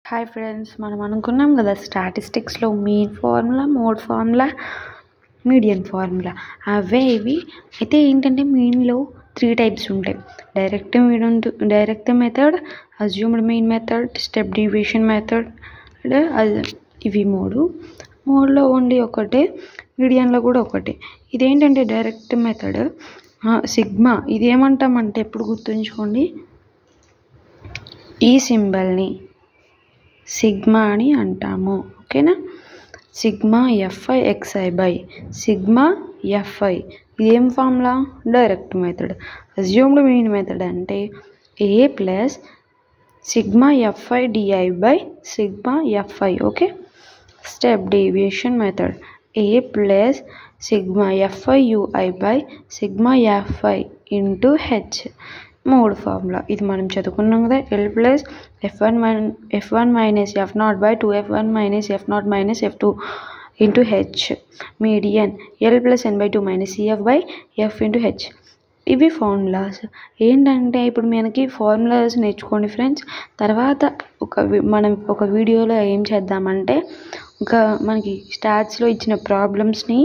Hi friends, మనం అనుకున్నాం కదా స్టాటిస్టిక్స్లో mean formula, mode formula, median formula అవే ఇవి. అయితే ఏంటంటే మీన్లో 3 టైప్స్ ఉంటాయి. Direct method, assumed mean method, step deviation method. ఇవి మోడ్లో ఓన్లీ ఒకటే, మీడియన్లో కూడా ఒకటే. ఇదేంటంటే డైరెక్ట్ మెథడ్ సిగ్మా. ఇది ఏమంటామంటే ఎప్పుడు గుర్తుంచుకోండి, ఈ సింబల్ని సిగ్మా అని అంటాము. ఓకేనా? Sigma FI XI by sigma FI. ఇదేం formula? Direct method. Assumed mean method అంటే A plus sigma FI DI by sigma FI. Okay. Step deviation method A plus sigma FI UI by sigma FI into H. Mode formula ఇది మనం చదువుకున్నాం కదా, L plus F one minus ఎఫ్0 by 2f1 minus ఎఫ్0 minus F two into H. Median L plus n/2 minus CF by F into H. ఇవి formulas. ఏంటంటే ఇప్పుడు మనకి ఫార్ములాస్ నేర్చుకోండి ఫ్రెండ్స్. తర్వాత మనం ఒక వీడియోలో ఏం చేద్దామంటే మనకి స్టాట్స్లో ఇచ్చిన ప్రాబ్లమ్స్ని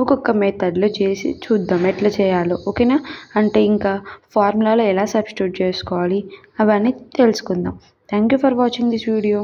ఒక్కొక్క మెథడ్లో చేసి చూద్దాం ఎట్లా చేయాలో. ఓకేనా? అంటే ఇంకా ఫార్ములాలో ఎలా సబ్స్టిట్యూట్ చేసుకోవాలి అవన్నీ తెలుసుకుందాం. Thank you for watching this video.